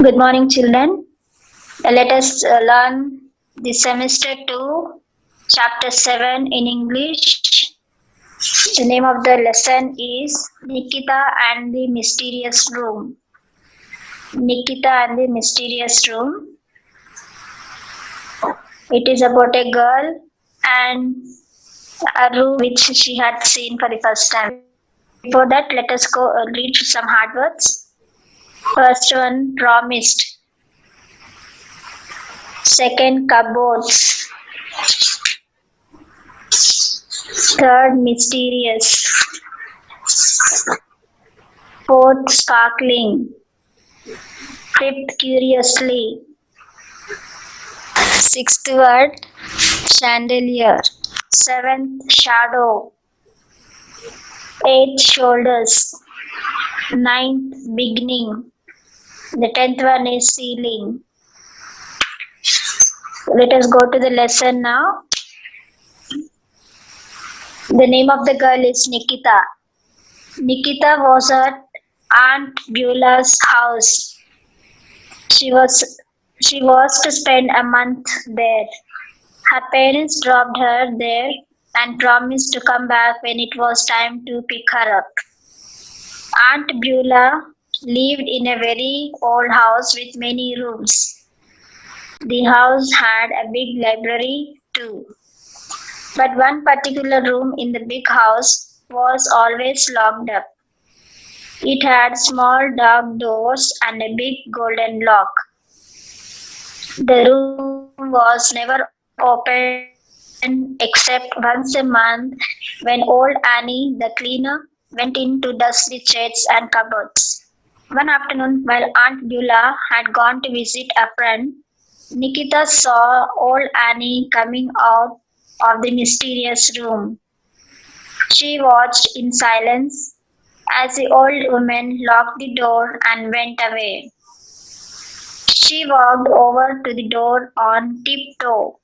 Good morning, children. Let us learn the semester 2, chapter 7 in English. The name of the lesson is Nikitha and the Mysterious Room. Nikitha and the Mysterious Room. It is about a girl and a room which she had seen for the first time. Before that, let us go read some hard words. First one, promised. Second, cupboards. Third, mysterious. Fourth, sparkling. Fifth, curiously. Sixth word, chandelier. Seventh, shadow. Eighth, shoulders. Ninth, beginning. The 10th one is ceiling. Let us go to the lesson now. The name of the girl is Nikitha. Nikitha was at Aunt Beulah's house. She was to spend a month there. Her parents dropped her there and promised to come back when it was time to pick her up. Aunt Beulah lived in a very old house with many rooms. The house had a big library too. But one particular room in the big house was always locked up. It had small dark doors and a big golden lock. The room was never opened except once a month when old Annie, the cleaner, went in to dust the chests and cupboards. One afternoon, while Aunt Beulah had gone to visit a friend, Nikitha saw old Annie coming out of the mysterious room. She watched in silence as the old woman locked the door and went away. She walked over to the door on tiptoe.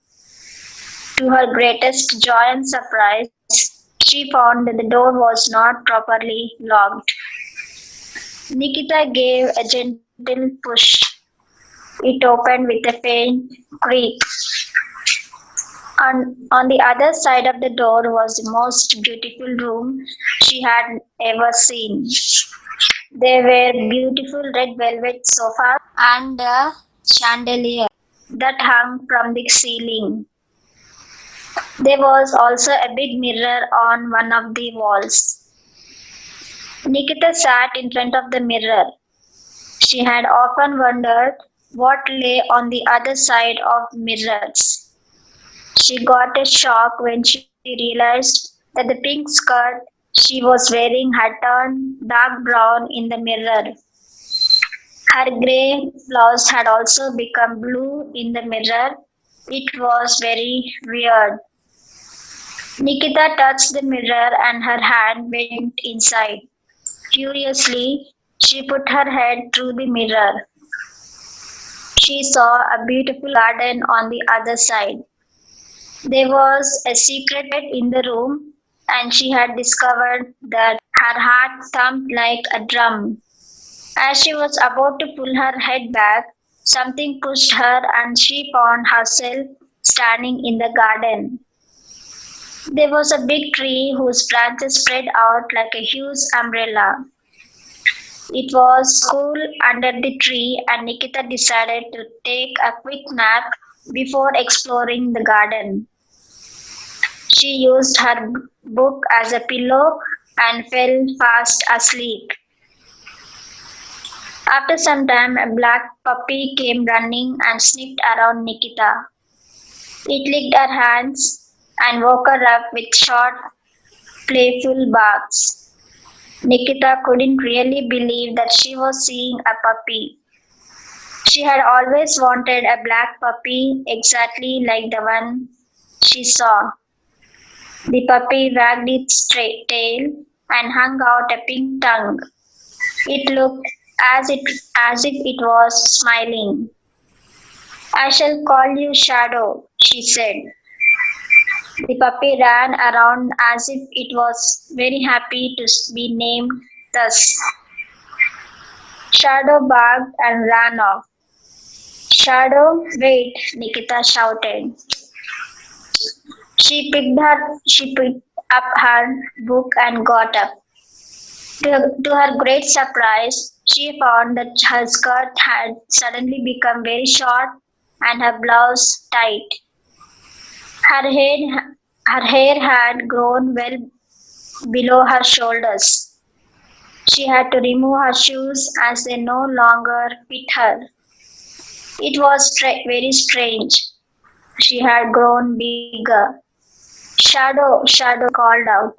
To her greatest joy and surprise, she found that the door was not properly locked. Nikitha gave a gentle push. It opened with a faint creak. On the other side of the door was the most beautiful room she had ever seen. There were beautiful red velvet sofas and a chandelier that hung from the ceiling. There was also a big mirror on one of the walls. Nikitha sat in front of the mirror. She had often wondered what lay on the other side of mirrors. She got a shock when she realized that the pink skirt she was wearing had turned dark brown in the mirror. Her grey blouse had also become blue in the mirror. It was very weird. Nikitha touched the mirror and her hand went inside. Curiously, she put her head through the mirror. She saw a beautiful garden on the other side. There was a secret in the room, and she had discovered that her heart thumped like a drum. As she was about to pull her head back, something pushed her and she found herself standing in the garden. There was a big tree whose branches spread out like a huge umbrella. It was cool under the tree, and Nikitha decided to take a quick nap before exploring the garden. She used her book as a pillow and fell fast asleep. After some time, a black puppy came running and sniffed around Nikitha. It licked her hands and woke her up with short, playful barks. Nikitha couldn't really believe that she was seeing a puppy. She had always wanted a black puppy exactly like the one she saw. The puppy wagged its straight tail and hung out a pink tongue. It looked as if it was smiling. "I shall call you Shadow," she said. The puppy ran around as if it was very happy to be named thus. Shadow barked and ran off. Shadow, wait, Nikita shouted. She picked up her book and got up. To her great surprise, she found that her skirt had suddenly become very short and her blouse tight. Her head, her hair had grown well below her shoulders. She had to remove her shoes as they no longer fit her. It was very strange. She had grown bigger. Shadow, Shadow, she called out.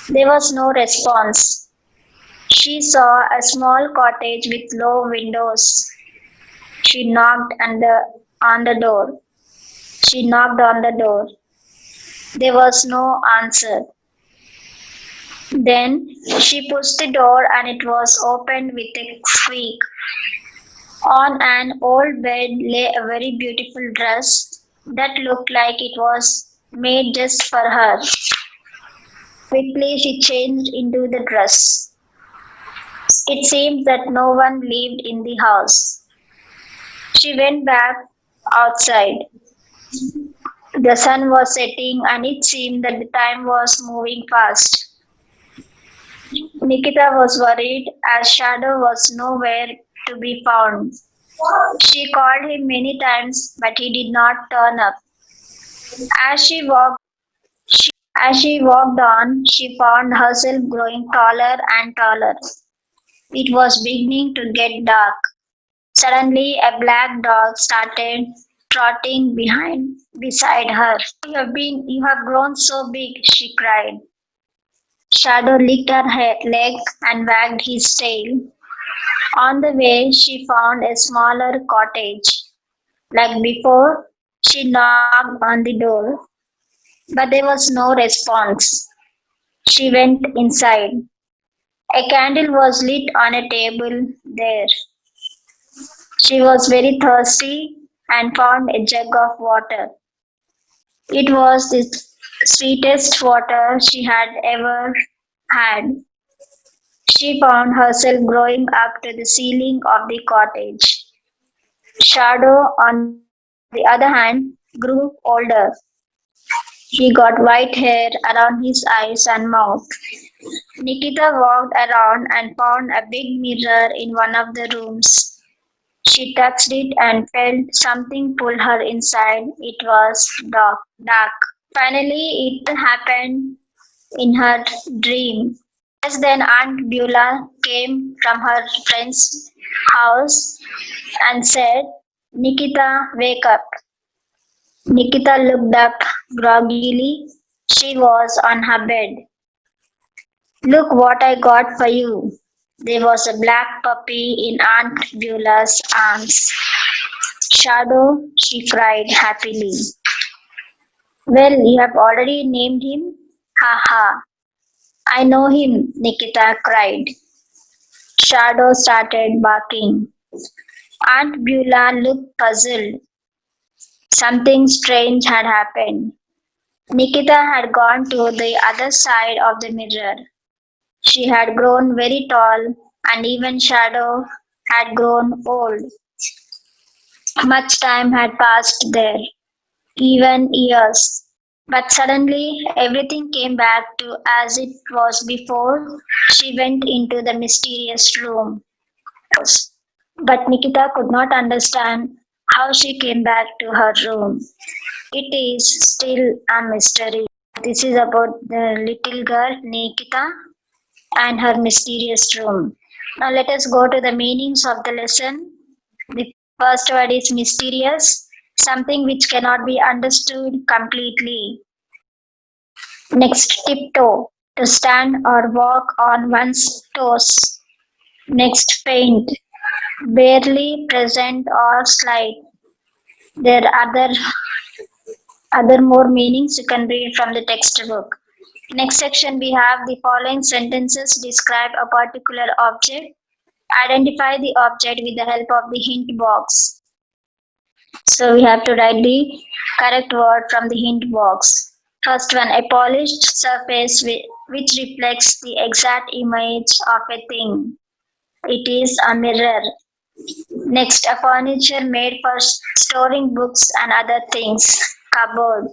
There was no response. She saw a small cottage with low windows. She knocked on the door. She knocked on the door. There was no answer. Then she pushed the door and it was opened with a squeak. On an old bed lay a very beautiful dress that looked like it was made just for her. Quickly she changed into the dress. It seemed that no one lived in the house. She went back outside. The sun was setting and it seemed that the time was moving fast. Nikita was worried as Shadow was nowhere to be found. She called him many times but he did not turn up. As she walked as she walked on, she found herself growing taller and taller. It was beginning to get dark. Suddenly a black dog started trotting beside her. You have grown so big, she cried. Shadow licked her leg and wagged his tail. On the way, she found a smaller cottage. Like before, she knocked on the door, but there was no response. She went inside. A candle was lit on a table there. She was very thirsty and found a jug of water. It was the sweetest water she had ever had. She found herself growing up to the ceiling of the cottage. Shadow, on the other hand, grew older. He got white hair around his eyes and mouth. Nikita walked around and found a big mirror in one of the rooms. She touched it and felt something pull her inside. It was dark. Finally, it happened in her dream. Just then, Aunt Beulah came from her friend's house and said, Nikita, wake up. Nikita looked up groggily. She was on her bed. Look what I got for you. There was a black puppy in Aunt Beulah's arms. Shadow, she cried happily. Well, you have already named him? Ha ha. I know him, Nikita cried. Shadow started barking. Aunt Beulah looked puzzled. Something strange had happened. Nikita had gone to the other side of the mirror. She had grown very tall, and even Shadow had grown old. Much time had passed there, even years. But suddenly everything came back to as it was before she went into the mysterious room. But Nikita could not understand how she came back to her room. It is still a mystery. This is about the little girl Nikita and her mysterious room. Now let us go to the meanings of the lesson. The first word is mysterious, something which cannot be understood completely. Next, tiptoe, to stand or walk on one's toes. Next, faint, barely present or slight. There are other more meanings you can read from the textbook. Next section we have the following sentences describe a particular object. Identify the object with the help of the hint box. So we have to write the correct word from the hint box. First one, a polished surface which reflects the exact image of a thing. It is a mirror. Next, a furniture made for storing books and other things. Cupboard.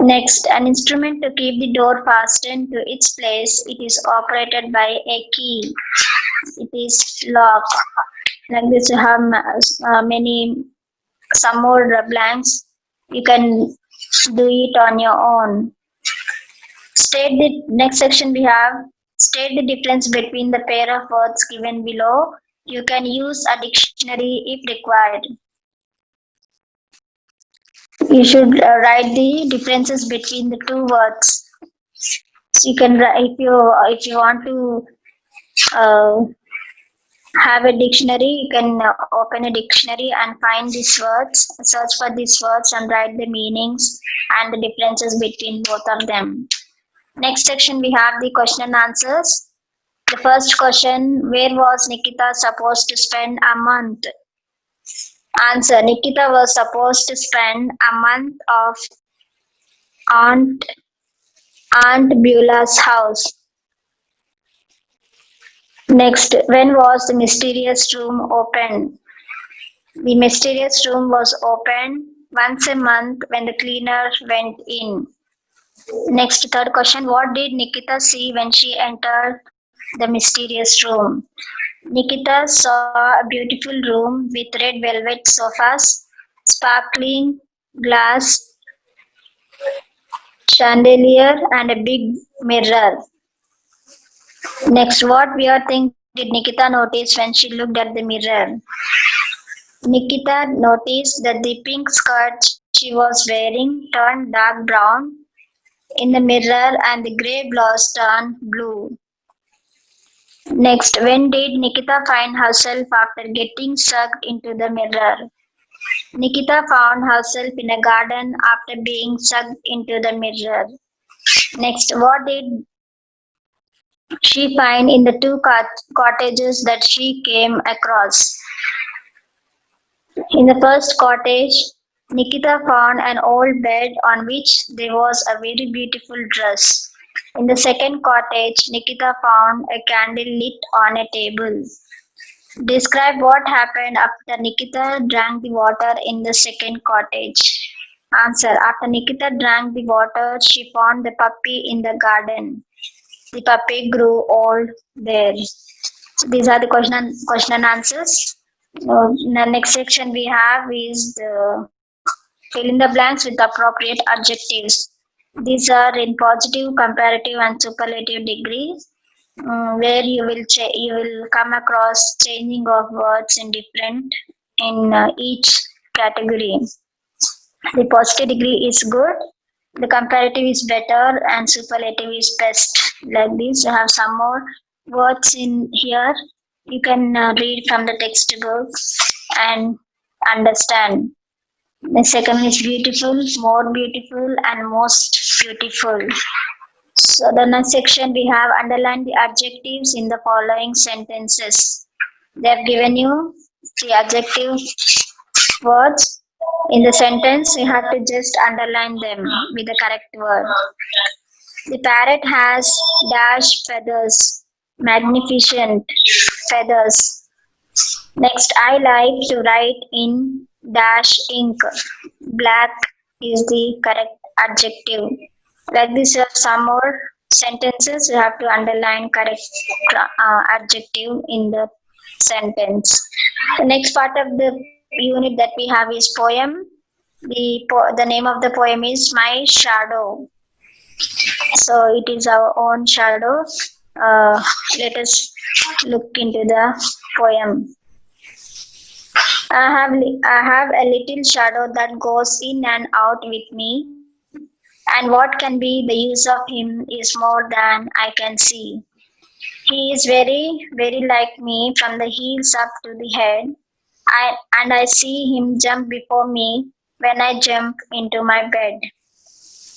Next, an instrument to keep the door fastened to its place. It is operated by a key. It is lock. Like this, you have many some more blanks. You can do it on your own. State the next section we have. State the difference between the pair of words given below. You can use a dictionary if required. You should write the differences between the two words. You can if you want to uh, have a dictionary, you can open a dictionary and find these words, search for these words and write the meanings and the differences between both of them. Next section we have the question and answers. The first question, where was Nikita supposed to spend a month? Answer, Nikita was supposed to spend a month of Aunt Aunt Beulah's house. Next, when was the mysterious room open? The mysterious room was opened once a month when the cleaner went in. Next, third question, what did Nikita see when she entered the mysterious room? Nikita saw a beautiful room with red velvet sofas, sparkling glass chandelier, and a big mirror. Next, what weird thing did Nikita notice when she looked at the mirror? Nikita noticed that the pink skirt she was wearing turned dark brown in the mirror and the grey blouse turned blue. Next, when did Nikita find herself after getting sucked into the mirror? Nikita found herself in a garden after being sucked into the mirror. Next, what did she find in the two cottages that she came across? In the first cottage, Nikita found an old bed on which there was a very beautiful dress. In the second cottage, Nikita found a candle lit on a table. Describe what happened after Nikita drank the water in the second cottage. Answer, after Nikita drank the water, she found the puppy in the garden. The puppy grew old there. So these are the question and answers. The next section we have is the fill in the blanks with appropriate adjectives. These are in positive, comparative, and superlative degrees, where you will come across changing of words in different in each category. The positive degree is good, the comparative is better, and superlative is best. Like this, you have some more words in here. You can read from the textbook and understand. The second one is beautiful, more beautiful, and most beautiful. So the next section we have underlined the adjectives in the following sentences. They have given you the adjective words in the sentence. You have to just underline them with the correct word. The parrot has dash feathers, magnificent feathers. Next, I like to write in dash ink. Black is the correct adjective. Like this, you have some more sentences. You have to underline correct adjective in the sentence. The next part of the unit that we have is poem. The name of the poem is My Shadow. So it is our own shadow. Let us look into the poem. I have a little shadow that goes in and out with me, and what can be the use of him is more than I can see. He is very like me from the heels up to the head, and I see him jump before me when I jump into my bed.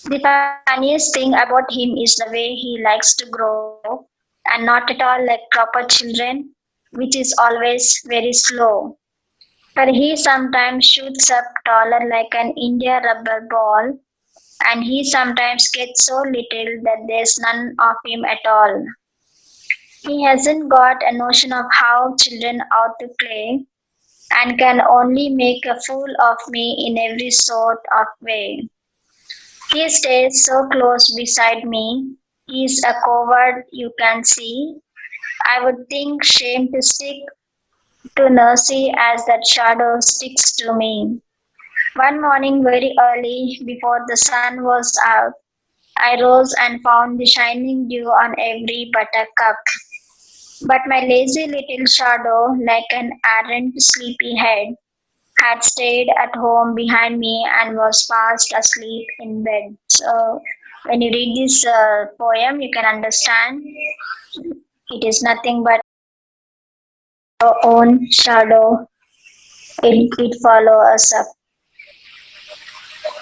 The funniest thing about him is the way he likes to grow, and not at all like proper children, which is always very slow. But he sometimes shoots up taller like an India rubber ball, and he sometimes gets so little that there's none of him at all. He hasn't got a notion of how children ought to play and can only make a fool of me in every sort of way. He stays so close beside me. He's a coward, you can see. I would think shame to stick to Nursey as that shadow sticks to me. One morning, very early, before the sun was out, I rose and found the shining dew on every buttercup. But my lazy little shadow, like an errant sleepy head, had stayed at home behind me and was fast asleep in bed. So, when you read this poem, you can understand it is nothing but our own shadow. It follow us up.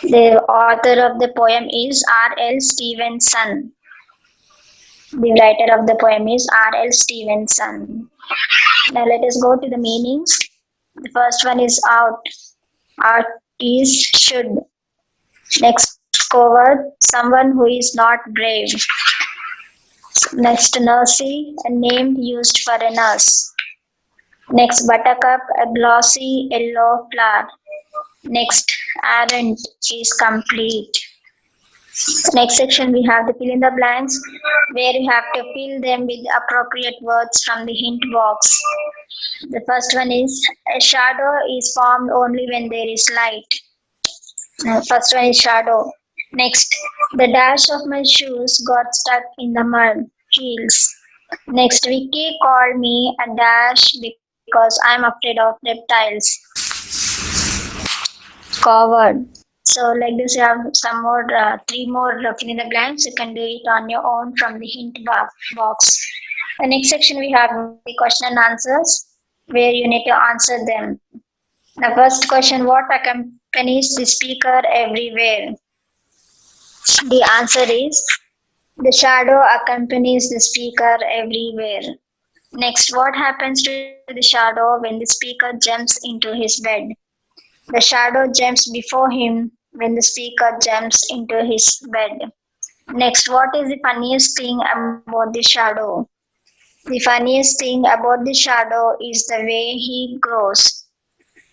The author of the poem is R.L. Stevenson. The writer of the poem is R.L. Stevenson. Now let us go to the meanings. The first one is out. Out is should. Next coward, someone who is not brave. Next nursey, a name used for a nurse. Next buttercup, a glossy yellow flower. Next errant is complete. Next section we have the fill in the blanks where you have to fill them with appropriate words from the hint box. The first one is a shadow is formed only when there is light. First one is shadow. Next, the dash of my shoes got stuck in the mud. Heels. Next, Vicky called me a dash because I'm afraid of reptiles. Coward. So like this, you have some more, three more fill in the blanks. You can do it on your own from the hint box. The next section we have the question and answers where you need to answer them. The first question, what accompanies the speaker everywhere? The answer is the shadow accompanies the speaker everywhere. Next, what happens to the shadow when the speaker jumps into his bed? The shadow jumps before him when the speaker jumps into his bed. Next, what is the funniest thing about the shadow? The funniest thing about the shadow is the way he grows.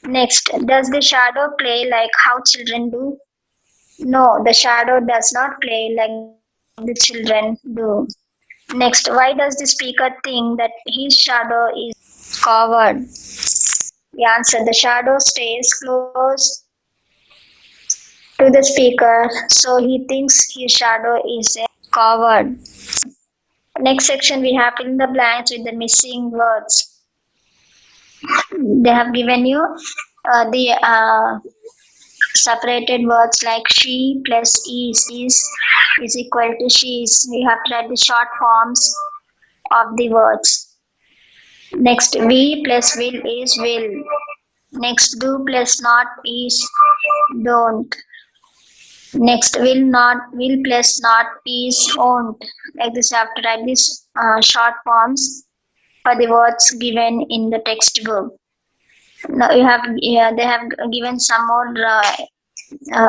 Next, does the shadow play like how children do? No, the shadow does not play like the children do. Next, why does the speaker think that his shadow is covered? The answer, the shadow stays close to the speaker, so he thinks his shadow is covered. Next section, we have fill in the blanks with the missing words. They have given you the separated words like she plus is equal to she's. We have to write the short forms of the words. Next, we plus will is will. Next, do plus not is don't. Next, will plus not is won't. Like this, you have to write these short forms for the words given in the textbook. Now you have they have given some more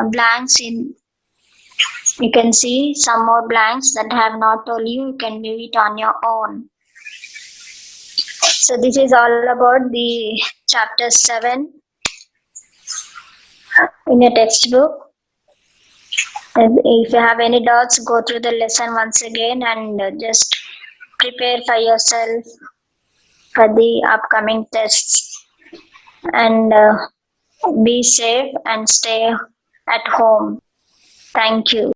blanks in. You can see some more blanks that I have not told you. You can do it on your own. So this is all about the chapter 7 in your textbook. If you have any doubts, go through the lesson once again and just prepare for yourself for the upcoming tests. And be safe and stay at home. Thank you.